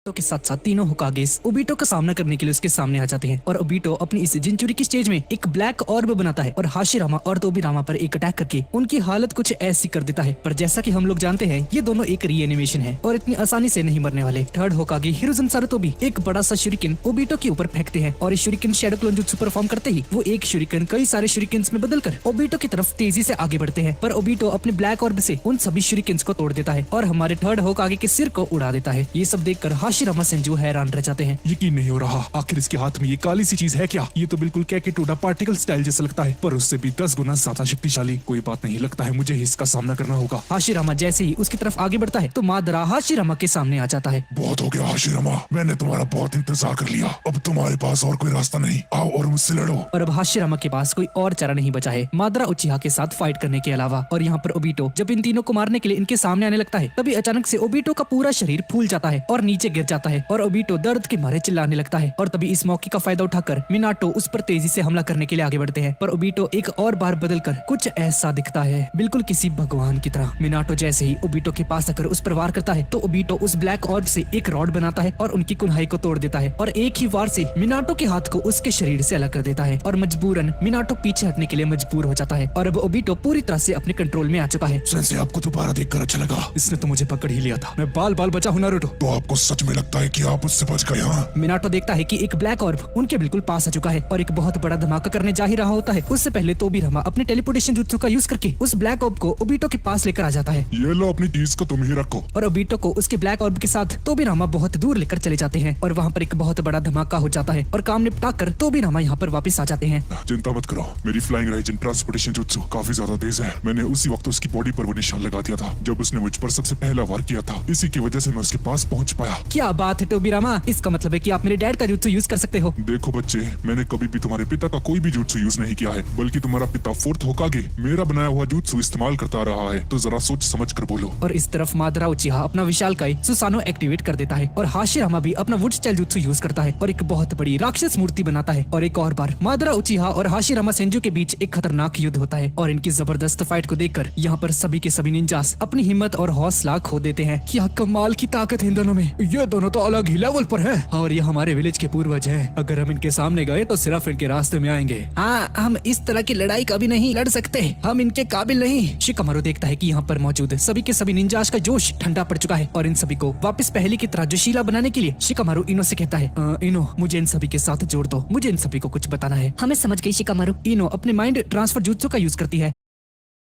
तो के साथ साथ तीनों होकागेस ओबीटो का सामना करने के लिए उसके सामने आ जाते हैं और ओबीटो अपनी इस जिंचुरी की स्टेज में एक ब्लैक ऑर्ब बनाता है और हाशिरामा और तोबिरामा पर एक अटैक करके उनकी हालत कुछ ऐसी कर देता है। पर जैसा कि हम लोग जानते हैं ये दोनों एक रीएनिमेशन है और इतनी आसानी से नहीं मरने वाले। थर्ड होकागे हिरोजन सारुतोबी एक बड़ा सा शुरिकेन ओबीटो के ऊपर फेंकते हैं और इस shuriken shadow clone jutsu perform करते ही वो एक शुरिकेन कई सारे शुरिकेन्स में बदलकर ओबीटो की तरफ तेजी से आगे बढ़ते हैं। पर ओबीटो अपने ब्लैक ऑर्ब से उन सभी शुरिकेन्स को तोड़ देता है और हमारे थर्ड होकागे के सिर को उड़ा देता है। ये सब देखकर हाशिरामा सेंजू हैरान रह जाते हैं। यकीन नहीं हो रहा, आखिर इसके हाथ में ये काली सी चीज है क्या? ये तो बिल्कुल कैकेटोडा पार्टिकल स्टाइल जैसा लगता है, पर उससे भी 10 गुना ज्यादा शक्तिशाली। कोई बात नहीं, लगता है मुझे ही इसका सामना करना होगा। हाशिरामा जैसे ही उसकी तरफ आगे बढ़ता है तो मादरा हाशिरामा के सामने आ जाता है। बहुत हो गया हाशिरामा, मैंने तुम्हारा बहुत इंतजार कर लिया। अब तुम्हारे पास और कोई रास्ता नहीं, आओ और मुझसे लड़ो। और अब हाशिरामा के पास कोई और चारा नहीं बचा है मादरा उचिहा के साथ फाइट करने के अलावा। और यहाँ पर ओबीटो जब इन तीनों को मारने के लिए इनके सामने आने लगता है तभी अचानक से ओबीटो का पूरा शरीर फूल जाता है और नीचे गिर जाता है और ओबीटो दर्द के मारे चिल्लाने लगता है। और तभी इस मौके का फायदा उठाकर मिनाटो उस पर तेजी से हमला करने के लिए आगे बढ़ते हैं। पर ओबीटो एक और बार बदलकर कुछ ऐसा दिखता है, बिल्कुल किसी भगवान की तरह। मिनाटो जैसे ही ओबीटो के पास आकर उस पर वार करता है तो ओबीटो उस ब्लैक ऑर्ब से एक रॉड बनाता है और उनकी कुल्हाड़ी को तोड़ देता है और एक ही वार से मिनाटो के हाथ को उसके शरीर से अलग कर देता है और मजबूरन मिनाटो पीछे हटने के लिए मजबूर हो जाता है। और अब ओबीटो पूरी तरह से अपने कंट्रोल में आ चुका है। सेंसे, आपको दोबारा देखकर अच्छा लगा। इसने तो मुझे पकड़ ही लिया था, मैं बाल बाल बचा हूँ नारुतो। तो आपको सच में लगता है कि आप उससे बच गए? हाँ, मिनाटो देखता है कि एक ब्लैक ऑर्ब उनके बिल्कुल पास आ चुका है और एक बहुत बड़ा धमाका करने जा ही रहा होता है। उससे पहले तोबिरामा अपने टेलीपोर्टेशन जुत्सु का यूज करके उस ब्लैक ऑर्ब को ओबीटो के पास लेकर आ जाता है। ये लो, अपनी चीज को तुम ही रखो। और ओबीटो को उसके ब्लैक ऑर्ब के साथ तोबिरामा बहुत दूर लेकर चले जाते हैं और वहाँ पर एक बहुत बड़ा धमाका हो जाता है और काम निपटा कर तोबिरामा यहाँ पर वापस आ जाते हैं। चिंता मत करो, मेरी फ्लाइंग राइजन ट्रांसपोर्टेशन जुत्सु काफी ज्यादा तेज है। मैंने उसी वक्त उसकी बॉडी पर वो निशान लगा दिया था जब उसने मुझ पर सबसे पहला वार किया था। इसी की वजह से मैं उसके पास पहुंच पाया। क्या बात है तोबिरामा, इसका मतलब है कि आप मेरे डैड का जुत्सु यूज कर सकते हो। देखो बच्चे, मैंने कभी भी तुम्हारे पिता का कोई भी जुत्सु यूज नहीं किया है, बल्कि तुम्हारा पिता फोर्थ होकागे मेरा बनाया हुआ जुत्सु इस्तेमाल करता रहा है, तो जरा सोच समझ कर बोलो। और इस तरफ मादरा उचिहा अपना विशालकाय सुसानो एक्टिवेट कर देता है और हाशिरामा भी अपना वुड स्टाइल जुत्सु यूज करता है और एक बहुत बड़ी राक्षस मूर्ति बनाता है। और एक और बार मादरा उचिहा और हाशिरामा सेंजू के बीच एक खतरनाक युद्ध होता है और इनकी जबरदस्त फाइट को देखकर यहाँ पर सभी के सभी निंजास अपनी हिम्मत और हौसला खो देते हैं। क्या कमाल की ताकत है इन दोनों में, ये दोनों तो अलग ही लेवल पर है और ये हमारे विलेज के पूर्वज है। अगर हम इनके सामने गए तो सिर्फ इनके रास्ते में आएंगे। हाँ, हम इस तरह की लड़ाई कभी नहीं लड़ सकते, हम इनके काबिल नहीं। शिकामारू देखता है कि यहाँ पर मौजूद सभी के सभी निंजास का जोश ठंडा पड़ चुका है और इन सभी को वापस पहले की तरह जोशीला बनाने के लिए शिकामारू इनो से कहता है, इनो मुझे इन सभी के साथ जोड़ दो, मुझे इन सभी को कुछ बताना है। हमें समझ गई शिकामारू। इनो अपने माइंड ट्रांसफर जुत्सु का यूज करती है,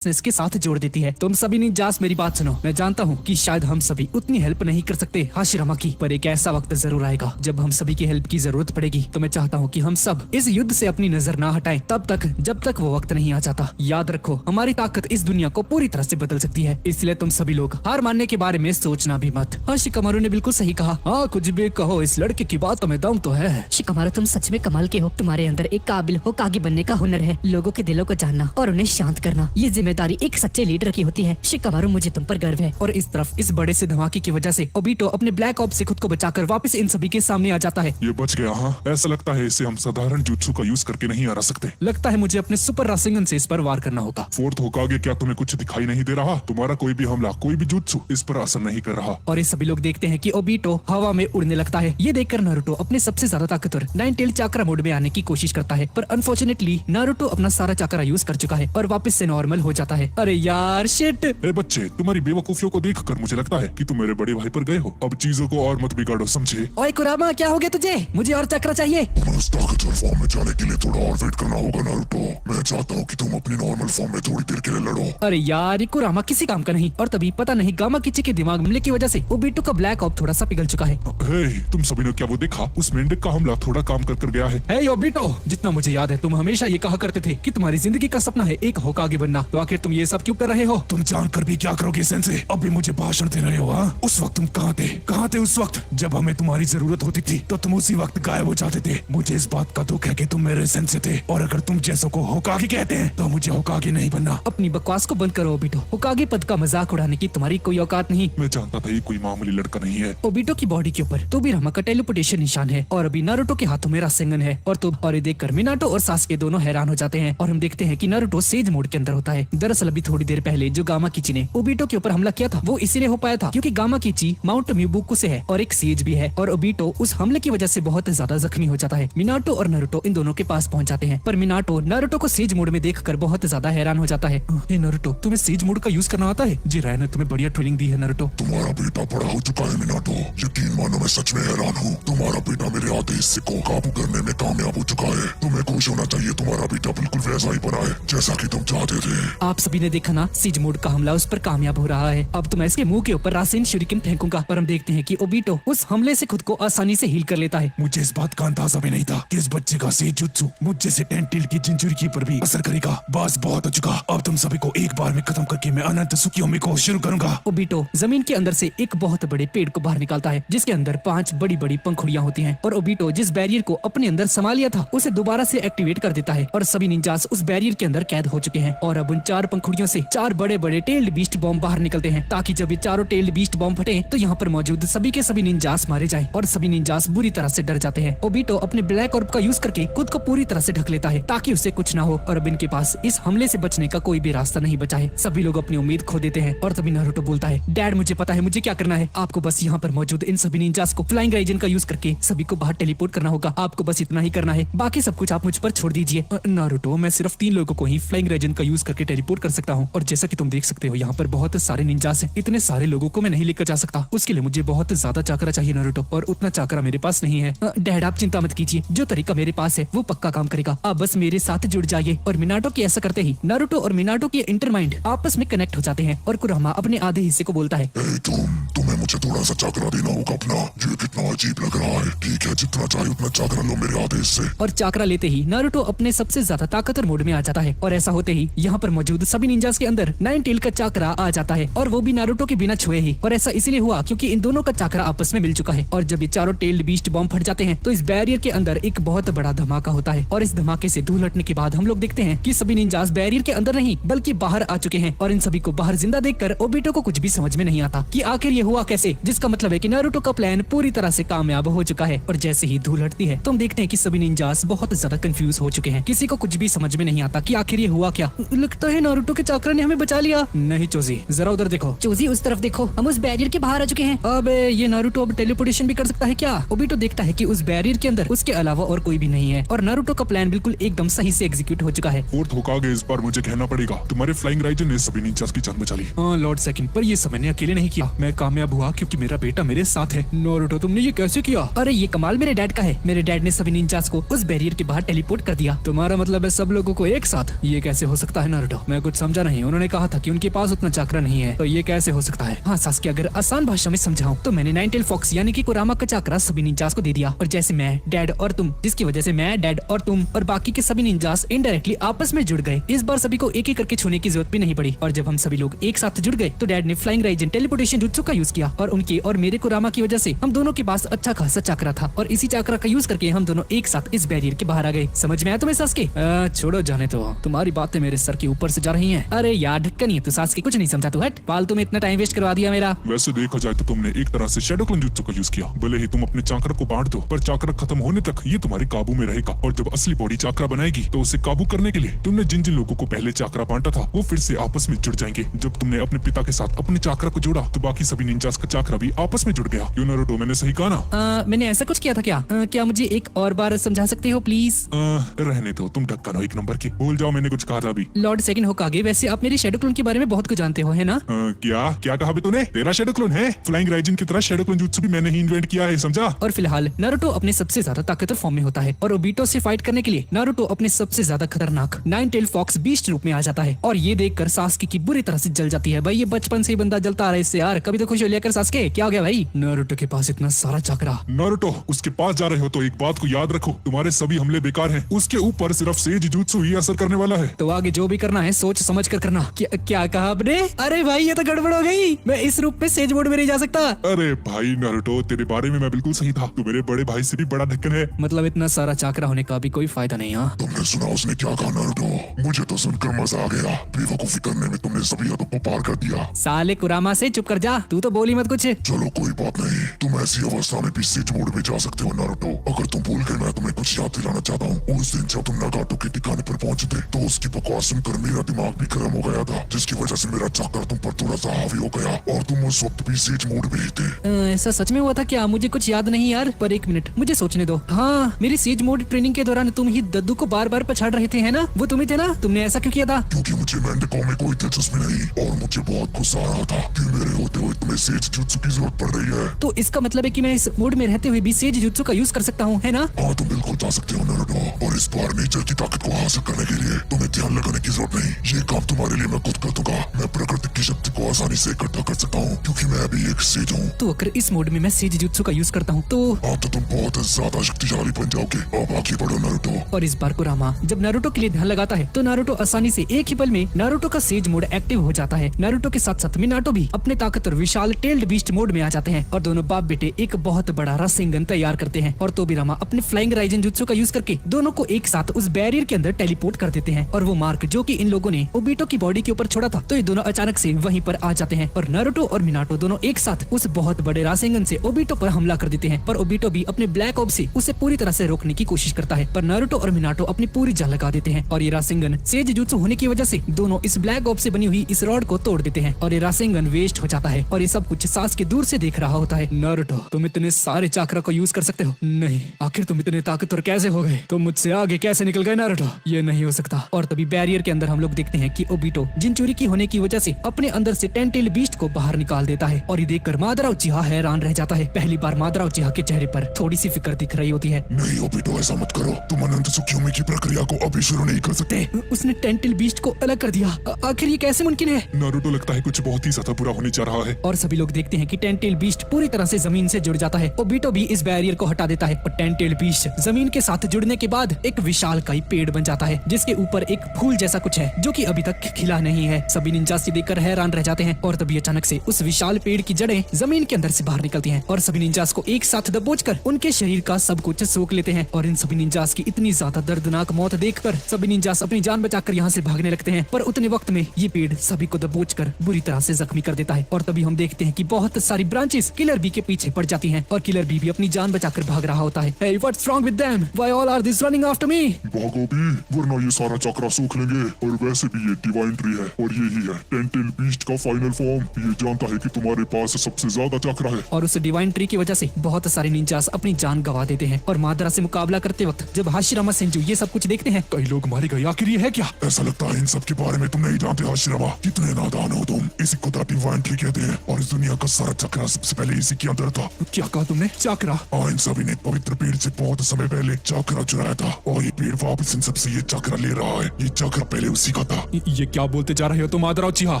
इसके साथ जोड़ देती है। तुम सभी निंजास मेरी बात सुनो, मैं जानता हूँ कि शायद हम सभी उतनी हेल्प नहीं कर सकते हाशिरामा की, पर एक ऐसा वक्त जरूर आएगा जब हम सभी की हेल्प की जरूरत पड़ेगी। तो मैं चाहता हूँ कि हम सब इस युद्ध से अपनी नजर ना हटाएं तब तक जब तक वो वक्त नहीं आ जाता। याद रखो, हमारी ताकत इस दुनिया को पूरी तरह से बदल सकती है, इसलिए तुम सभी लोग हार मानने के बारे में सोचना भी मत। हाँ, शिकामारू ने बिल्कुल सही कहा। हाँ, कुछ भी कहो, इस लड़के की बातों में दम तो है। शिकामारू, तुम सच में कमाल के हो। तुम्हारे अंदर एक काबिल होकागे बनने का हुनर है, लोगों के दिलों को जानना और उन्हें शांत करना, ये जिम्मेदारी एक सच्चे लीडर की होती है। शिकामारू, मुझे तुम पर गर्व है। और इस तरफ इस बड़े से धमाके की वजह से ओबीटो अपने ब्लैक ऑप से खुद को बचाकर वापस इन सभी के सामने आ जाता है। ये बच गया। हाँ, ऐसा लगता है इसे हम साधारण जुत्सु का यूज करके नहीं हरा सकते। लगता है मुझे अपने सुपर रासेंगन से इस पर वार करना होगा। फोर्थ होकागे, क्या तुम्हें कुछ दिखाई नहीं दे रहा? तुम्हारा कोई भी हमला, कोई भी जुत्सु इस पर असर नहीं कर रहा। और ये सभी लोग देखते हैं कि ओबीटो हवा में उड़ने लगता है। ये देखकर नारुतो अपने सबसे ज्यादा ताकतवर नाइन टेल चाक्रा मोड में आने की कोशिश करता है, पर अनफॉर्चुनेटली नारुतो अपना सारा चाक्रा यूज कर चुका है और वापस से नॉर्मल हो जाता है। अरे यार, शिट। ए बच्चे, तुम्हारी बेवकूफियों को देखकर मुझे लगता है कि तुम मेरे बड़े भाई पर गए हो। अब चीजों को और मत बिगाड़ो, समझे? ओए कुरामा, क्या हो गया तुझे? मुझे और चक्रा चाहिए। उस ताकतवर फॉर्म में जाने के लिए थोड़ा और वेट करना होगा नारुतो। मैं चाहता हूँ कि तुम अपनी नॉर्मल फॉर्म में थोड़ी देर के लिए लड़ो। अरे यार, ये कुरामा किसी काम का नहीं। और तभी पता नहीं गामा किची के दिमाग हमले की वजह से ओबीटो का ब्लैक ऑप थोड़ा सा पिघल चुका है। हे, तुम सभी ने क्या वो देखा? उस मेंढक का हमला थोड़ा काम कर गया है। हे ओबीटो, जितना मुझे याद है तुम हमेशा ये कहा करते थे कि तुम्हारी जिंदगी का सपना है एक होकागे बनना, तो आखिर तुम ये सब क्यों कर रहे हो? तुम जानकर भी क्या करोगे सेंसे? अभी मुझे भाषण दे रहे हो? हाँ, उस वक्त तुम कहाँ थे? कहाँ थे उस वक्त जब हमें तुम्हारी जरूरत होती थी? तो तुम उसी वक्त गायब हो जाते थे। मुझे इस बात का दुख है कि तुम मेरे सेंसे थे, और अगर तुम जैसों को होकागे कहते हैं तो मुझे होकागे नहीं बनना। अपनी बकवास को बंद करो ओबीटो, होकागे पद का मजाक उड़ाने की तुम्हारी कोई औकात नहीं। मैं जानता था ये कोई मामूली लड़का नहीं है। ओबीटो की बॉडी के ऊपर तोबिरामा का टेलीपोर्टेशन निशान है और अभी नारुतो के हाथों में रासेंगन है। और ये देखकर मिनाटो और सासके दोनों हैरान हो जाते हैं और हम देखते हैं कि नारुतो सेज मोड के अंदर होता है, दरअसल अभी थोड़ी देर पहले जो गामा कीची ने ओबीटो के ऊपर हमला किया था वो इसीलिए हो पाया था क्योंकि गामा कीची माउंट म्यूबुकु से है और एक सेज भी है और ओबीटो उस हमले की वजह से बहुत ज्यादा जख्मी हो जाता है। मिनाटो और नारुतो इन दोनों के पास पहुंच जाते हैं पर मिनाटो नारुतो को सेज मोड में देखकर बहुत ज्यादा हैरान हो जाता है। हे नारुतो, तुम्हें सेज मोड का यूज करना आता है? जी राय ने तुम्हें बढ़िया ट्रेनिंग दी है नारुतो। तुम्हारा बेटा बड़ा हो चुका है मिनाटो, यकीन मानो मैं सच में हैरान हूँ। तुम्हारा बेटा मेरे आधे हिस्से को काबू करने में कामयाब हो चुका है। तुम्हें खुश होना चाहिए, तुम्हारा बेटा बिल्कुल वैसा ही बना है जैसा कि तुम चाहते थे। आप सभी ने देखा ना, सेज मोड का हमला उस पर कामयाब हो रहा है। अब तो मैं इसके मुंह के ऊपर रासेन शूरिकेन फेंकूंगा पर हम देखते हैं कि ओबीटो उस हमले से खुद को आसानी से हील कर लेता है। मुझे इस बात का अंदाजा भी नहीं था कि इस बच्चे का सेजुत्सु मुझे से टेंटिल की जिंजुरी पर भी असर करेगा। बस बहुत हो चुका, अब तुम सभी को एक बार में खत्म करके मैं अनंत सुखियोमी को शुरू करूंगा। ओबीटो जमीन के अंदर से एक बहुत बड़े पेड़ को बाहर निकालता है जिसके अंदर 5 बड़ी बड़ी पंखुड़ियां होती हैं और ओबीटो जिस बैरियर को अपने अंदर समा लिया था उसे दोबारा से एक्टिवेट कर देता है और सभी निंजास उस बैरियर के अंदर कैद हो चुके हैं और अब उन 4 पंखुड़ियों से 4 बड़े बड़े टेल्ड बीस्ट बॉम्ब बाहर निकलते हैं ताकि जब ये चारों टेल्ड बीस्ट बॉम्ब फटे तो यहाँ पर मौजूद सभी के सभी निंजास मारे जाए और सभी निंजास बुरी तरह से डर जाते हैं। ओबीटो अपने ब्लैक ऑर्ब का यूज करके खुद को पूरी तरह से ढक लेता है ताकि उसे कुछ ना हो और अब इनके पास इस हमले से बचने का कोई भी रास्ता नहीं बचा है। सभी लोग अपनी उम्मीद खो देते हैं और तभी नारुतो बोलता है, डैड मुझे पता है मुझे क्या करना है। आपको बस यहाँ पर मौजूद इन सभी निंजास को फ्लाइंग राइजन का यूज करके सभी को बाहर टेलीपोर्ट करना होगा। आपको बस इतना ही करना है, बाकी सब कुछ आप मुझ पर छोड़ दीजिए। नारुतो, मैं सिर्फ 3 लोगों को ही फ्लाइंग राइजन का यूज करके टेलीपोर्ट कर सकता हूँ और जैसा कि तुम देख सकते हो यहाँ पर बहुत सारे निंजास हैं। इतने सारे लोगों को मैं नहीं लेकर जा सकता, उसके लिए मुझे बहुत ज्यादा चाकरा चाहिए नारुतो और उतना चाकरा मेरे पास नहीं है। डैड आप चिंता मत कीजिए, जो तरीका मेरे पास है वो पक्का काम करेगा। आप बस मेरे साथ जुड़ जाइए और मिनाटो की ऐसा करते ही नारुतो और मिनाटो की इंटरमाइंड आपस में कनेक्ट हो जाते हैं और कुरामा अपने आधे हिस्से को बोलता है, तुम्हें मुझे थोड़ा सा चाकरा देना होगा अपना। ये कितना अजीब लग रहा है। ठीक है, जितना चाहिए उतना चाकरा लो मेरे आधे हिस्से। और चाकरा लेते ही नारुतो अपने सबसे ज्यादा ताकतवर मोड में आ जाता है और ऐसा होते ही यहाँ पर मौजूद सभी निंजास के अंदर 9 टेल का चाकरा आ जाता है और वो भी नारुतो के बिना छुए ही। और ऐसा इसलिए हुआ क्योंकि इन दोनों का चाकरा आपस में मिल चुका है और जब ये चारों टेल्ड बीस्ट बॉम्ब फट जाते हैं तो इस बैरियर के अंदर एक बहुत बड़ा धमाका होता है और इस धमाके से धूल हटने के बाद हम लोग देखते हैं कि सभी निंजास बैरियर के अंदर नहीं बल्कि बाहर आ चुके हैं और इन सभी को बाहर जिंदा देखकर ओबीटो को कुछ भी समझ में नहीं आता कि आखिर ये हुआ कैसे, जिसका मतलब है कि नारुतो का प्लान पूरी तरह से कामयाब हो चुका है। और जैसे ही धूल हटती है तो हम देखते हैं कि सभी निंजास बहुत ज्यादा कंफ्यूज हो चुके हैं, किसी को कुछ भी समझ में नहीं आता कि आखिर ये हुआ क्या। लगता है नारुतो के चाकरा ने हमें बचा लिया। नहीं चोजी, जरा उधर देखो। चूजी उस तरफ देखो, हम उस बैरियर के बाहर आ चुके हैं। अब ये नारुतो अब टेलीपोर्टेशन भी कर सकता है क्या? ओबीटो देखता है कि उस बैरियर के अंदर उसके अलावा और कोई भी नहीं है और नारुतो का प्लान बिल्कुल एकदम सही से एग्जीक्यूट हो चुका है। फोर्थ होकागे, इस बार मुझे कहना पड़ेगा तुम्हारे फ्लाइंग राइजन ने सभी निंजास की जान बचा ली। हाँ लॉर्ड सेकंड, पर ये सब मैंने अकेले नहीं किया, मैं कामयाब हुआ क्योंकि मेरा बेटा मेरे साथ है। नारुतो, तुमने ये कैसे किया? अरे ये कमाल मेरे डैड का है, मेरे डैड ने सभी निंजास को उस बैरियर के बाहर टेलीपोर्ट कर दिया। तुम्हारा मतलब है सब लोगों को एक साथ? ये कैसे हो सकता है नारुतो? मैं कुछ समझा नहीं। उन्होंने कहा था कि उनके पास उतना चाकरा नहीं है, तो ये कैसे हो सकता है? हाँ सास्के, अगर आसान भाषा में समझाऊं तो मैंने 9 टेल फॉक्स यानी कि कुरामा का चाकरा सभी निंजास को दे दिया और जैसे मैं, डैड और तुम, जिसकी वजह से मैं, डैड और तुम और बाकी के सभी निंजास इनडायरेक्टली आपस में जुड़ गए। इस बार सभी को एक एक करके छूने की जरूरत भी नहीं पड़ी और जब हम सभी लोग एक साथ जुड़ गए तो डैड ने फ्लाइंग राइजन टेलीपोर्टेशन जुत्सु का यूज किया और उनके और मेरे कुरामा की वजह से हम दोनों के पास अच्छा खासा चाकरा था और इसी चाकरा का यूज करके हम दोनों एक साथ इस बैरियर के बाहर आ गए। समझ में आया तुम्हें सास्के? छोड़ो जाने तो, तुम्हारी बातें मेरे सर के ऊपर से जा रही हैं। अरे यार ढक्कन ही, तू सास्के कुछ नहीं समझा, तू हट, फालतू में इतना टाइम वेस्ट करवा दिया मेरा। वैसे देखा जाए तो तुमने एक तरह से शैडो क्लोन जुत्सु का यूज किया। भले ही तुम अपने चाकरा को बांट दो, पर चाकरा खत्म होने तक ये तुम्हारे काबू में रहेगा और जब असली बॉडी चाकरा बनाएगी तो उसे काबू करने के लिए तुमने जिन जिन लोगों को पहले चाकरा बांटा था वो फिर से आपस में जुड़ जाएंगे। जब तुमने अपने पिता के साथ अपने चाकरा को जोड़ा तो बाकी सभी निंजास का चाकरा भी आपस में जुड़ गया। क्यों नारुतो, मैंने सही कहा ना? मैंने ऐसा कुछ किया था क्या? क्या मुझे एक और बार समझा सकते हो प्लीज? रहने दो, तुम ढक्कन हो 1 नंबर की। भूल जाओ मैंने कुछ कहा था अभी। लॉर्ड सेकंड होकागे, वैसे आप मेरी शैडो क्लोन के बारे में बहुत कुछ जानते हो, है ना? क्या क्या कहा बे तूने? तेरा शैडो क्लोन है? फ्लाइंग राइजन की तरह शैडो क्लोन जुत्सु भी मैंने ही इन्वेंट किया है, समझा? और फिलहाल नारुतो अपने सबसे ज्यादा ताकतवर फॉर्म में होता है और ओबीटो से फाइट करने के लिए नारुतो अपने सबसे ज्यादा खतरनाक 9 टेल फॉक्स बीस्ट रूप में आ जाता है और ये देखकर सास्के की बुरी तरह से जल जाती है। भाई ये बचपन से ही बंदा जलता आ रहा है इससे यार, कभी तो खुश हो लिया कर सास्के। क्या हो गया भाई? नारुतो के पास इतना सारा चाकरा। नारुतो, उसके पास जा रहे हो तो एक बात को याद रखो, तुम्हारे सभी हमले बेकार हैं। उसके ऊपर सिर्फ सेज जुत्सु ही असर करने वाला है। तो आगे जो भी करना है सोच समझ कर करना। क्या कहा आपने? अरे भाई ये तो गड़बड़ हो गई, मैं इस रूप में सेज मोड में नहीं जा सकता। अरे भाई नारुतो, तेरे बारे में मैं बिल्कुल सही था। तू मेरे बड़े भाई से भी बड़ा ढक्कन है। मतलब इतना सारा चाकरा होने का भी कोई फायदा नहीं। हाँ तुमने सुना उसने क्या कहा नारुतो? मुझे तो सुनकर मजा आ गया। बेवकूफी करने में तुमने सभी हदों को पार कर दिया। साले कुरामा से चुप कर जा, तू तो बोली मत कुछ। चलो कोई बात नहीं, तुम ऐसी अवस्था में भी सेज मोड में जा सकते हो नारुतो। अगर तुम भूल गए, मैं तुम्हें कुछ याद दिलाना चाहता हूँ। उस दिन जब तुम नागाटो के ठिकाने पर पहुंचे थे तो उसकी बकवास सुनकर मेरा दिमाग भी गर्म हो गया था, जिसकी वजह से मेरा चाकर तुम पर थोड़ा सा हावी हो गया और तुम उस वक्त भी सेज मोड में ही थे। ऐसा सच में हुआ था क्या? मुझे कुछ याद नहीं यार, पर एक मिनट मुझे सोचने दो। हाँ, मेरी सेज मोड ट्रेनिंग के दौरान तुम ही दद्दू को बार बार पछाड़ रहे थे, है ना? वो तुम ही थे ना? तुमने ऐसा क्यों किया था? क्योंकि मुझे मेंढकों में कोई दिलचस्पी नहीं और मुझे बहुत गुस्सा आ रहा था कि मेरे होते हुए तुम्हें सेज जुत्सु की जरूरत पड़ रही है। तो इसका मतलब है कि मैं इस मोड में रहते हुए भी सेज जुत्सु का यूज कर सकता हूँ, है ना? हाँ, तुम बिल्कुल जा सकते हो नारुतो, और इस बार नेचर की ताकत को हासिल करने के लिए तुम्हें ध्यान लगाने की जरूरत नहीं। ये काम तुम्हारे लिए मैं खुद कर दूंगा। मैं प्रकृति की शक्ति को आसानी से इकट्ठा कर सकता हूँ क्योंकि मैं अभी एक सेज हूँ। तो अगर इस मोड में मैं सेज जुत्सु का यूज करता हूँ तो अब तो तुम बहुत ज्यादा शक्तिशाली बन जाओगे। अब आगे बढ़ो नारुतो। और इस बार कुरामा जब नारुतो के लिए ध्यान लगाता है तो नारुतो आसानी से एक ही पल में नारुतो का सेज मोड एक्टिव हो जाता है। नारुतो के साथ साथ मिनाटो भी अपने ताकत और विशाल टेल्ड बीस्ट मोड में आ जाते हैं और दोनों बाप बेटे एक बहुत बड़ा रासेंगन तैयार करते हैं। और तोबिरामा अपने फ्लाइंग राइजन जुत्सु का यूज करके दोनों को एक साथ उस बैरियर के अंदर टेलीपोर्ट कर देते हैं। और वो मार्क जो कि इन लोगों ने ओबिटो की बॉडी के ऊपर छोड़ा था, तो ये दोनों अचानक से वहीं पर आ जाते हैं और नारुतो और मिनाटो दोनों एक साथ उस बहुत बड़े रासेंगन से ओबिटो पर हमला कर देते हैं। पर ओबिटो भी अपने ब्लैक ऑब से उसे पूरी तरह से रोकने की कोशिश करता है, पर नारुतो और मिनाटो अपनी पूरी जान लगा देते हैं और ये रासेंगन सेज जुत्सु होने की वजह से दोनों इस ब्लैक ऑब से बनी हुई इस रॉड को तोड़ देते हैं और ये रासेंगन वेस्ट हो जाता है। और ये सब कुछ सास के दूर से देख रहा होता है। नारुतो, तुम इतने सारे चाकरा को यूज कर सकते हो? नहीं, आखिर तुम इतने ताकतवर कैसे हो गए? तुम मुझसे आगे कैसे निकल गए नारुतो? ये नहीं हो सकता। और तभी बैरियर के अंदर हम लोग देखते हैं कि ओबिटो जिनचुरी की होने की वजह से अपने अंदर से टेंटेल बीस्ट को बाहर निकाल देता है और ये देखकर मादरा उचिहा हैरान रह जाता है। पहली बार मादरा उचिहा के चेहरे पर थोड़ी सी फिक्र दिख रही होती है। नहीं ओबिटो, ऐसा मत करो। तुम अनंत सुखियोमी की प्रक्रिया को अभी शुरू नहीं कर सकते। उसने टेंटेल बीस्ट को अलग कर दिया। आखिर ये कैसे मुमकिन है? नारुतो, लगता है कुछ बहुत ही ज्यादा बुरा होने जा रहा है। और सभी लोग देखते हैं कि टेंटेल बीस्ट पूरी तरह से जमीन से जुड़ जाता है। ओबिटो भी इस बैरियर को हटा देता है और टेंटेल बीस्ट जमीन के साथ जुड़ने के बाद एक विशालकाय पेड़ बन जाता है जिसके ऊपर एक फूल जैसा कुछ है जो कि अभी तक खिला नहीं है। सभी निंजास देखकर हैरान रह जाते हैं और तभी अचानक से उस विशाल पेड़ की जड़ें जमीन के अंदर से बाहर निकलती हैं और सभी निंजास को एक साथ दबोचकर उनके शरीर का सब कुछ सोख लेते हैं। और इन सभी निंजास की इतनी ज्यादा दर्दनाक मौत देखकर सभी निंजास अपनी जान बचाकर यहाँ से भागने लगते हैं, पर उतने वक्त में ये पेड़ सभी को दबोचकर बुरी तरह से जख्मी कर देता है। और तभी हम देखते हैं कि बहुत सारी ब्रांचेस किलर बी के पीछे पड़ जाती हैं और किलर बी भी अपनी जान बचाकर भाग रहा होता है। Hey, what's wrong with them? Why all are this running after me? भागो भी, वरना ये सारा चक्रा सूख लेंगे। और वैसे भी ये डिवाइन ट्री है और यही है टेंटेल बीस्ट का फाइनल फॉर्म। ये जानता है कि तुम्हारे पास सबसे ज्यादा चक्रा है। और उस डिवाइन ट्री की वजह से बहुत सारे निंजास अपनी जान गवा देते हैं। और मादरा से मुकाबला करते वक्त जब हाशिरामा सेंजू ये सब कुछ देखते हैं, कई लोग मारे गए। आखिर ये है क्या? ऐसा लगता है इन सब के बारे में तुम नहीं जानते हाशिरामा। कितने नादान हो तुम। इसी को डिवाइन ट्री कहते हैं और इस दुनिया का सारा चक्रा सबसे पहले इसी के अंदर था। क्या कहा तुमने? चाकरा? हाँ, इन सभी ने पवित्र पेड़ से बहुत समय पहले चक्रा चुराया था और ये पेड़ वापस इन सबसे ये चक्रा ले रहा है। ये चक्रा पहले उसी का था। ये क्या बोलते जा रहे हो तुम मादरा उचिहा?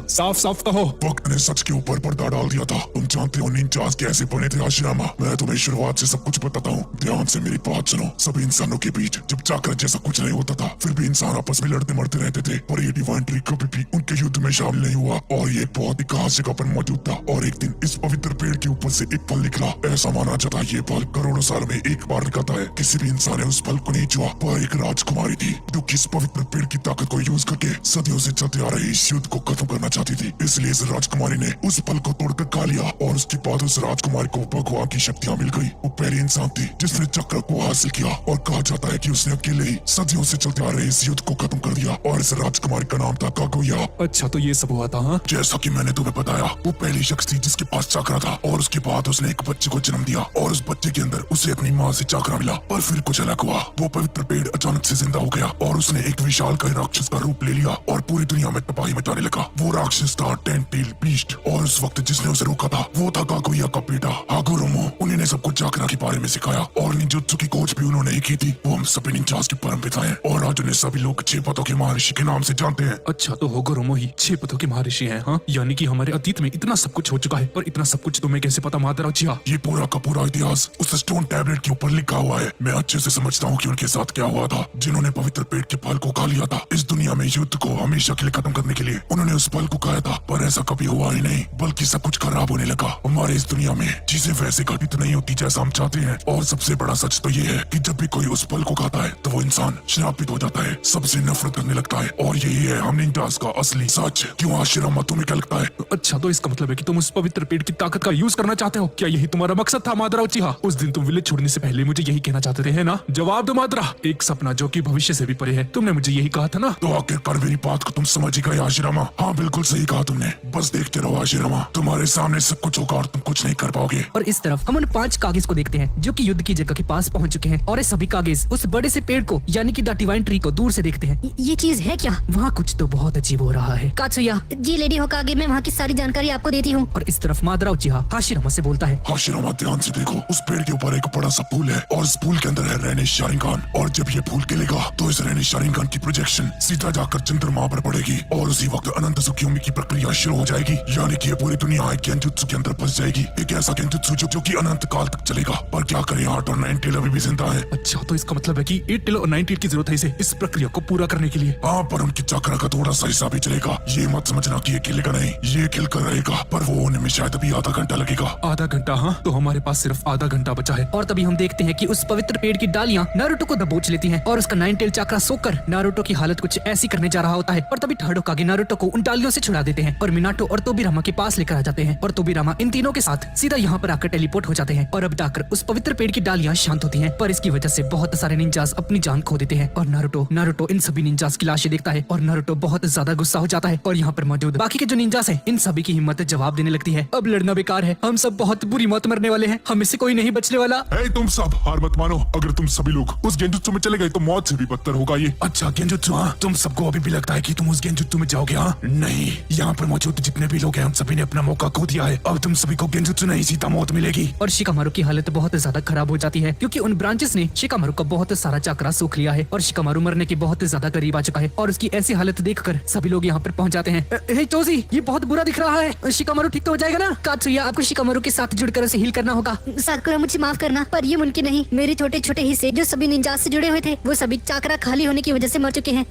साफ साफ कहो। वक्त ने सच के ऊपर पर्दा डाल दिया था। तुम जानते हो निंजास कैसे बने थे हाशिरामा? मैं तुम्हें शुरुआत से सब कुछ बताता हूँ, ध्यान से मेरी बात सुनो। सभी इंसानों के बीच जब चक्र जैसा कुछ नहीं होता था, फिर भी इंसान आपस में लड़ते मरते रहते थे, पर ये डिवाइन ट्री कभी भी उनके युद्ध में शामिल नहीं हुआ और ये बहुत ही खास जगह पर मौजूद था। और एक दिन इस पवित्र पेड़ के ऊपर से एक फल निकला। ऐसा माना जाता है ये फल करोड़ों साल में एक बार निकलता है। किसी भी इंसान ने उस फल को नहीं छुआ, पर एक राजकुमारी थी जो कि इस पवित्र पेड़ की ताकत को यूज करके सदियों से चलते आ रहे इस युद्ध को खत्म करना चाहती थी। इसलिए इस राजकुमारी ने उस फल को तोड़कर खा लिया और उसके बाद उस राजकुमारी को भगवान की शक्तियाँ मिल गई। वो पहली इंसान थी जिसने चक्र को हासिल किया और कहा जाता है कि उसने अकेले ही सदियों से चलते आ रहे इस युद्ध को खत्म कर दिया और इस राजकुमारी का नाम था कागुया। अच्छा, तो ये सब हुआ था? हाँ, जैसा कि मैंने तुम्हें बताया, वो पहली शख्स थी जिसके पास चक्रा था और उसके बाद उसने एक बच्चे को जन्म दिया और उस बच्चे के अंदर उसे अपनी माँ से चक्रा मिला। पर फिर कुछ अलग हुआ। वो पवित्र पेड़ अचानक से जिंदा हो गया और उसने एक विशालकाय राक्षस का रूप ले लिया और पूरी दुनिया में तबाही मचाने लगा। वो राक्षस था टेंटेल बीस्ट और उस वक्त जिसने उसे रोका था वो था कागुया का बेटा हागुरोमो। उन्हें सब कुछ चक्रा के बारे में सिखाया और निंजुत्सु की खोज भी उन्होंने ही की थी। वो हम सभी निंजास के परम पिता हैं और आज उन्हें सभी लोग 6 पतों के महर्षि के नाम से जानते हैं। अच्छा, तो होगोरोमो ही 6 पतों के महर्षि हैं? हाँ, यानी कि हमारे अतीत में इतना सब कुछ हो चुका है, पर इतना सब कुछ तुम्हें कैसे पता मादरा उचिहा? ये पूरा का पूरा इतिहास उस स्टोन टैबलेट के ऊपर लिखा हुआ है। मैं अच्छे से समझता हूँ कि उनके साथ क्या हुआ था। जिन्होंने पवित्र पेड़ के फल को खा लिया था, इस दुनिया में युद्ध को हमेशा के लिए खत्म करने के लिए उन्होंने उस फल को खाया था, पर ऐसा कभी हुआ ही नहीं, बल्कि सब कुछ खराब होने लगा। हमारे इस दुनिया में चीजें वैसे घटित नहीं होती जैसा हम चाहते हैं और सबसे बड़ा सच तो ये है कि जब भी कोई उस फल को खाता है तो वो इंसान श्रापित हो जाता है, सबसे नफरत करने लगता है और यही है हम निंजास का असली सच। क्यों हाशिरामा, तुम्हें क्या लगता है? अच्छा, तो इसका मतलब है कि तुम उस पवित्र पेड़ की ताकत का यूज करना चाहते हो? क्या यही तुम्हारा मकसद था मादरा उचिहा? उस दिन तुम विलेज छोड़ने से पहले मुझे यही कहना चाहते थे, है ना? जवाब दो मादरा। एक सपना जो कि भविष्य से भी परे है, तुमने मुझे यही कहा था ना? तो आखिरकार बार मेरी बात को तुम समझ ही गए हाशिरामा। हाँ बिल्कुल सही कहा तुमने, बस देखते रहो हाशिरामा, तुम्हारे सामने सब कुछ होगा और तुम कुछ नहीं कर पाओगे। और इस तरफ हम उन 5 कागिज को देखते हैं जो कि युद्ध की जगह के पास पहुंच चुके हैं और ये सभी कागिज उस बड़े से पेड़ को यानी कि द डिवाइन ट्री को दूर से देखते हैं। ये चीज है क्या? वहाँ कुछ तो बहुत अजीब हो रहा है। कात्सुया जी लेडी होकागे, मैं वहाँ की सारी जानकारी आपको देती हूँ। और इस तरफ मादरा उचिहा हाशिरामा से बोलता है, हाशिरामा ध्यान से देखो, उस पेड़ के ऊपर एक बड़ा सा पुल है और इस पुल के अंदर है रेने शारिंगान, और जब ये पुल गिरेगा तो इस रेने शारिंगान की प्रोजेक्शन सीधा जाकर चंद्रमा पर पड़ेगी और उसी वक्त अनंत सुखियोमी की प्रक्रिया शुरू हो जाएगी, यानी कि ये पूरी दुनिया एक गेंजुत्सु के अंदर फंस जाएगी। एक ऐसा गेंजुत्सु जो कि अनंत काल तक चलेगा। पर क्या करें, 8 और 9 टेल अभी भी जिंदा है। अच्छा, तो इसका मतलब है कि 8 टेल और 9 टेल की जरूरत है इस प्रक्रिया को पूरा करने के लिए। हाँ, पर उनकी चक्र का थोड़ा सा हिस्सा भी चलेगा। ये मत समझना कि ये खिलेगा नहीं, ये खिलकर रहेगा, पर वो होने में शायद अभी आधा घंटा लगेगा। आधा घंटा? हाँ, तो हमारे पास सिर्फ आधा घंटा बचा है। और तभी हम देखते हैं कि उस पवित्र पेड़ की डालियां नारुतो को दबोच लेती हैं और उसका 9 टेल चक्रा सोकर नारुतो की हालत कुछ ऐसी करने जा रहा होता है। और तभी थर्ड होकागे नारुतो को उन डालियों से छुड़ा देते हैं और मिनाटो और तोबिरामा के पास लेकर आ जाते हैं और तोबिरामा इन तीनों के साथ सीधा यहाँ पर आकर टेलीपोर्ट हो जाते हैं। और अब जाकर उस पवित्र पेड़ की डालियां शांत होती हैं, पर इसकी वजह से बहुत सारे निंजास अपनी जान खो देते हैं। और नारुतो इन सभी निंजास की लाशें देखता है और नारुतो बहुत ज्यादा गुस्सा हो जाता है। और यहाँ पर मौजूद बाकी के जो निंजास हैं, इन सभी की हिम्मत जवाब देने लगती है, अब लड़ना बेकार है, हम सब बहुत बुरी मौत मरने वाले हैं, हम इससे कोई नहीं बचने वाला। हे तुम सब हार मत मानो, अगर तुम सभी लोग उस गेंजुत्सु में चले गए तो मौत से भी बदतर होगा ये। अच्छा गेंजुत्सु, हाँ तुम सबको अभी भी लगता है कि तुम उस गेंजुत्सु में जाओगे? हाँ नहीं, यहाँ पर मौजूद जितने भी लोग हैं उन सभी ने अपना मौका खो दिया है। अब तुम सभी को गेंजुत्सु नहीं सीधा मौत मिलेगी। और शिकामारू की हालत बहुत ज्यादा खराब हो जाती है क्योंकि उन ब्रांचेस ने शिकामारू का बहुत सारा चक्रा सूख लिया है और शिकामारू मरने के बहुत ज्यादा करीब आ चुका है। और उसकी ऐसी हालत देखकर सभी लोग यहाँ पर पहुँच जाते हैं। हे चोजी, ये बहुत बुरा दिख रहा है, शिकामारू ठीक तो हो जाएगा ना? कात्सुया, आपको शिकामारू के साथ जुड़कर उसे हील करना होगा। साकुरा मुझे माफ करना, पर ये मुमकिन नहीं। मेरे छोटे छोटे हिस्से जो सभी निंजास से जुड़े हुए थे वो सभी चक्रा खाली होने की वजह से मर चुके हैं।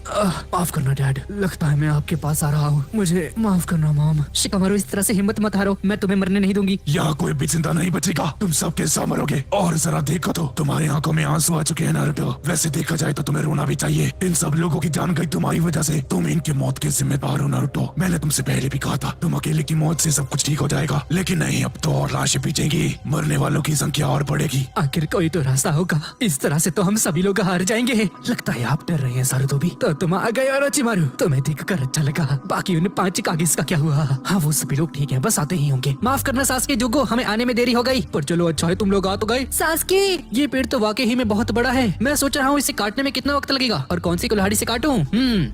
माफ करना डैड, लगता है मैं आपके पास आ रहा हूँ, मुझे माफ करना मॉम। शिकामारू, इस तरह से हिम्मत मत हारो, मैं तुम्हें मरने नहीं दूंगी। यहाँ कोई भी जिंदा नहीं बचेगा, तुम सबके साथ मरोगे। और जरा देखो तो तुम्हारी आंखों में आंसू आ चुके हैं नारुतो। वैसे देखा जाए तो तुम्हें रोना भी चाहिए, इन सब लोगों की जान गई तुम्हारी वजह से, तुम इनकी मौत के जिम्मेदार हो नारुतो। मैंने तुमसे पहले भी कहा था तुम अकेले की मौत से सब कुछ ठीक हो जाएगा, लेकिन नहीं, अब तो और लाशें पीछेंगी, मरने वालों की संख्या और बढ़ेगी। आखिर कोई तो रास्ता होगा, इस तरह से तो हम सभी लोग हार जाएंगे। लगता है आप डर रहे हैं सारुतोबी, तो तुम आ गए ओरोचिमारू, तुम्हें देखकर अच्छा लगा। बाकी उन 5 कागिज का क्या हुआ? हाँ वो सभी लोग ठीक है, बस आते ही होंगे। माफ करना सास्के, जुगो, हमें आने में देरी हो गई, पर चलो अच्छा है तुम लोग आ तो गए। सास्के, ये पेड़ तो वाकई ही में बहुत बड़ा है, मैं सोच रहा हूँ इसे काटने में कितना वक्त लगेगा और कौन सी कुल्हाड़ी से काटूं।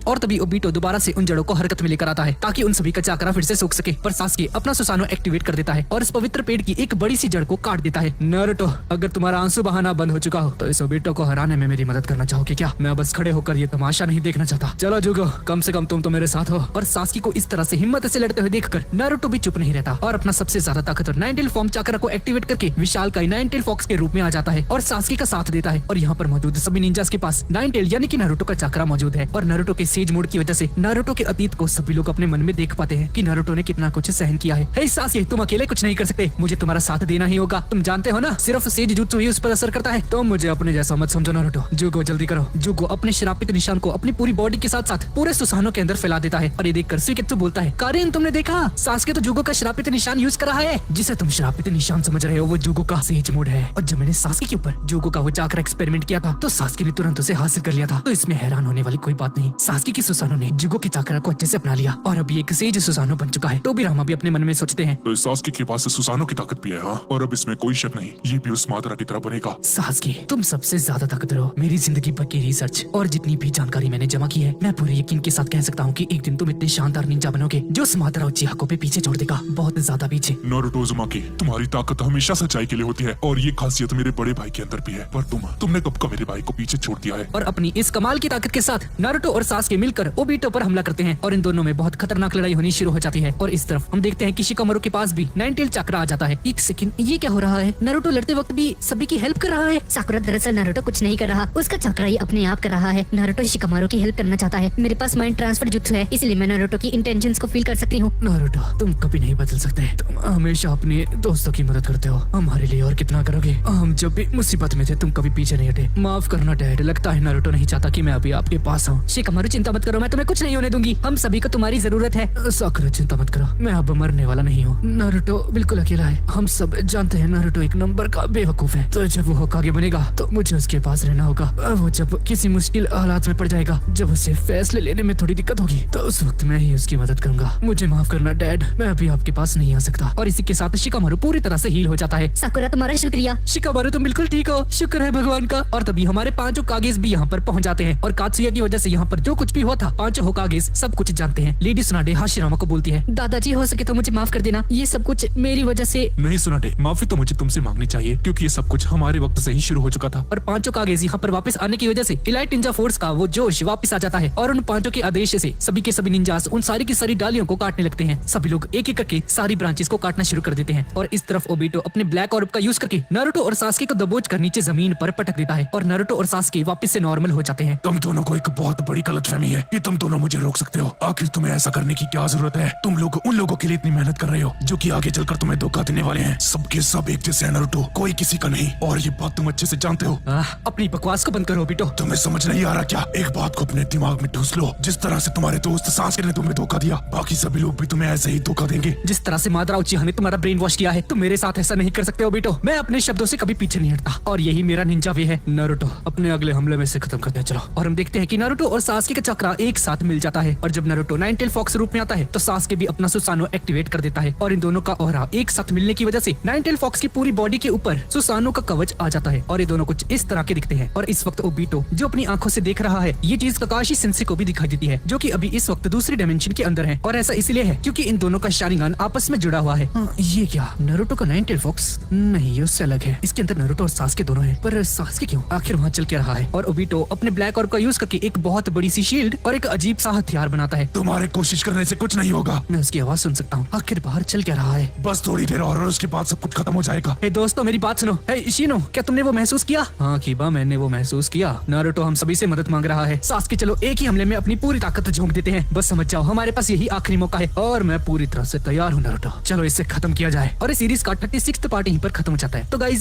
और तभी ओबीटो दोबारा से उन जड़ों को हरकत में लेकर आता है ताकि उन सभी का चक्रा फिर से सूख सके। पर सास्के अपना सुसानो एक्टिवेट कर देता है और इस पवित्र पेड़ की एक बड़ी सी जड़ को काट देता है। नारुतो, अगर तुम्हारा आंसू बहाना बंद हो चुका हो तो इस ओबीटो को हराने में मेरी मदद करना चाहोगे क्या? मैं बस खड़े होकर ये तमाशा नहीं देखना चाहता। चलो जुगो, कम से कम तुम तो मेरे साथ हो। और सास्की को इस तरह से हिम्मत से लड़ते हुए देखकर नारुतो भी चुप नहीं रहता और अपना सबसे ज्यादा ताकतवर 9 टेल फॉर्म चक्रा को एक्टिवेट करके विशालकाय 9 टेल फॉक्स के रूप में आ जाता है और सास्की का साथ देता है। और यहाँ पर मौजूद सभी निंजास के पास 9 टेल यानी कि नारुतो का चक्रा मौजूद है और नारुतो के सेज मोड की वजह से नारुतो के अतीत को सभी लोग अपने मन में देख पाते हैं कि नारुतो ने कितना कुछ सहन किया है। हे सास्की, तुम अकेले कुछ नहीं कर सकते, मुझे तुम्हारा साथ देना ही होगा। तुम जानते हो ना, सिर्फ सेज जुत्सु ही उस पर असर करता है। तो मुझे अपने जैसा मत समझो नारुतो। जुगो जल्दी करो। जुगो अपने श्रापित निशान को अपनी पूरी बॉडी के साथ साथ पूरे सुसानो के अंदर फैला देता है और ये देखकर सुइकेत्सु बोलता है, कारिन तुमने देखा, सास्के तो जुगो का श्रापित निशान यूज कर रहा है। जिसे तुम श्रापित निशान समझ रहे हो वो जुगो का सेज मोड है। और जब मैंने सास्के के ऊपर जुगो का वो चक्रा एक्सपेरिमेंट किया था तो सास्के ने तुरंत उसे हासिल कर लिया था। तो इसमें हैरान होने वाली कोई बात नहीं, सास्के की सुसानो ने जुगो के चक्रा को अच्छे से अपना लिया और अभी एक सेज सुसानो बन चुका है। तोबिरामा भी अपने मन में सोचते हैं, तो इस सास्के के पास सुसानो की ताकत भी है। हाँ, और अब इसमें कोई शक नहीं, ये भी उस मादरा की तरह बनेगा। सास्के, तुम सबसे ज्यादा ताकतवर हो। मेरी जिंदगी भर की रिसर्च और जितनी भी जानकारी मैंने जमा की है, मैं पूरे यकीन के साथ कह सकता हूँ कि एक दिन तुम इतने शानदार निंजा बनोगे जो उस मादरा उचिहा को भी पीछे छोड़ देगा, बहुत ज्यादा पीछे। नारुतो उज़ुमाकी, तुम्हारी ताकत हमेशा सच्चाई के लिए होती है और ये खासियत मेरे बड़े भाई के अंदर भी है, पर तुमने कब का मेरे भाई को पीछे छोड़ दिया है। और अपनी इस कमाल की ताकत के साथ नारुतो और सास्के मिलकर ओबीटो पर हमला करते हैं और इन दोनों में बहुत खतरनाक लड़ाई होनी शुरू हो जाती है। और इस तरफ हम देखते हैं कि शिकामारू के पास भी 9 टेल चक्रा आ जाता है। एक सेकंड, ये क्या हो रहा है? नारुतो लड़ते वक्त भी सभी की हेल्प कर रहा है। साकुरा, दरअसल नारुतो कुछ नहीं कर रहा, उसका चक्रा ही अपने आप कर रहा है। नारुतो शिकामारू की हेल्प करना चाहता है। मेरे पास माइंड ट्रांसफर जुत्सु है, इसलिए मैं नारुतो की इंटेंशंस को फील कर सकती हूँ। नारुतो, तुम कभी नहीं बदल सकते, तुम हमेशा अपने दोस्तों की मदद करते हो, हमारे लिए और कितना करोगे। हम जब भी मुसीबत में थे तुम कभी पीछे नहीं हटे। माफ करना डैड, लगता है नारुतो नहीं चाहता कि मैं अभी आपके पास आऊँ। शिकामारू, चिंता मत करो, मैं तुम्हें कुछ नहीं होने दूंगी, हम सभी को तुम्हारी जरूरत है। साकुरा, चिंता मत करो, मैं अब मरने वाला नहीं हूँ। नारुतो बिल्कुल अकेला है, हम सब जानते हैं नारुतो एक नंबर का बेवकूफ है, तो जब वो होकागे बनेगा तो मुझे उसके पास रहना होगा। वो जब किसी मुश्किल हालात में पड़ जाएगा, जब उसे फैसले लेने में थोड़ी दिक्कत होगी तो उस वक्त मैं ही उसकी मदद करूंगा। मुझे माफ करना डैड, मैं अभी आपके पास नहीं आ सकता। और इसी के साथ शिकामारू पूरी तरह से हील हो जाता है। साकुरा तुम्हारा शुक्रिया। शिकामारू तुम बिल्कुल ठीक हो, शुक्र है भगवान का। और तभी हमारे पांचों कागेज भी यहाँ पर पहुँच जाते हैं और कात्सुया की वजह से यहाँ पर जो कुछ भी हुआ था पांचों होकागेज सब कुछ जानते हैं। लेडी सुनाडे हाशिरामा को बोलती है, दादाजी हो सके तो मुझे माफ कर देना, ये सब कुछ मेरी वजह से। नहीं सुनाटे, माफी तो मुझे तुमसे मांगनी चाहिए क्योंकि ये सब कुछ हमारे वक्त से ही शुरू हो चुका था। और पांचों कागेज यहाँ पर वापस आने की वजह से इलाइट निंजा फोर्स का वो जोश वापस आ जाता है और उन पांचों के आदेश से सभी के सभी निंजास उन सारी की सारी डालियों को काटने लगते हैं। सभी लोग एक एक करके सारी ब्रांचेस को काटना शुरू कर देते हैं और इस तरफ ओबीटो अपने ब्लैक ऑर्ब का यूज करके नारुतो और सास्के को दबोच कर नीचे जमीन पर पटक देता है और नारुतो और सास्के वापस से नॉर्मल हो जाते हैं। तुम दोनों को एक बहुत बड़ी गलतफहमी है कि तुम दोनों मुझे रोक सकते हो। आखिर तुम्हें ऐसा करने की क्या जरूरत है? तुम लोग उन लोगों के लिए इतनी मेहनत कर रहे हो जो कि आगे चलकर तुम्हें धोखा देने वाले हैं। सबके सब एक जैसे हैं नारुतो, कोई किसी का नहीं, और ये बात तुम अच्छे से जानते हो। अपनी बकवास को बंद करो ओबीटो। तुम्हें समझ नहीं आ रहा क्या? एक बात को अपने दिमाग में ठूस लो, जिस तरह से तुम्हारे दोस्त सास्के ने तुम्हें धोखा दिया, बाकी सभी लोग भी तुम्हें ऐसे ही धोखा देंगे। जिस तरह से मादरा उचिहा ने तुम्हारा ब्रेन वॉश किया है, तुम मेरे साथ ऐसा नहीं कर सकते ओबीटो। मैं अपने शब्दों से कभी पीछे नहीं हटता और यही मेरा निंजा वे है। नारुतो अपने अगले हमले में से खत्म करते हैं, चलो। और हम देखते हैं कि नारुतो और सास्के का चक्रा एक साथ मिल जाता है और जब नारुतो नाइन टेल फॉक्स रूप में आता है तो सास्के भी अपना सुसानो एक्टिवेट कर देता है और इन दोनों का ऑरा एक साथ मिलने की वजह से नाइन टेल फॉक्स की पूरी बॉडी के ऊपर सुसानो का कवच आ जाता है और ये दोनों कुछ इस तरह के दिखते हैं। और इस वक्त ओबीटो जो अपनी आंखों से देख रहा है, ये चीज काकाशी सेंसे को भी दिखाई देती है जो कि अभी इस वक्त दूसरी डायमेंशन के अंदर है और ऐसा इसलिए है क्योंकि इन दोनों का शारिंगान आपस में जुड़ा हुआ है। ये क्या नारुतो का नाइन टेल फॉक्स? नहीं, ये उससे अलग है। इसके अंदर नारुतो और सास्के दोनों हैं, पर सास्के क्यों आखिर वहाँ चल के रहा है? और ओबीटो अपने ब्लैक ऑर्ब का यूज करके एक बहुत बड़ी सी शील्ड और एक अजीब सा हथियार बनाता है। तुम्हारे कोशिश करने से कुछ नहीं होगा। मैं उसकी आवाज सुन सकता हूँ, आखिर बाहर चल क्या रहा है? बस थोड़ी देर और उसके बाद सब कुछ खत्म हो जाएगा। हे दोस्तों, मेरी बात सुनो। हे इशिनो, क्या तुमने वो महसूस किया? हाँ कीबा, मैंने वो महसूस किया। नारुतो हम सभी से मदद मांग रहा है। सास्के चलो एक ही हमले में अपनी पूरी ताकत झोंक देते हैं। बस समझ जाओ, हमारे पास यही आखिरी मौका है और मैं पूरी तरह से तैयार हूँ नारुतो। चलो इसे खत्म किया जाए। और इस सीरीज का 36वां पार्ट यहीं पर खत्म हो जाता है। तो गाइस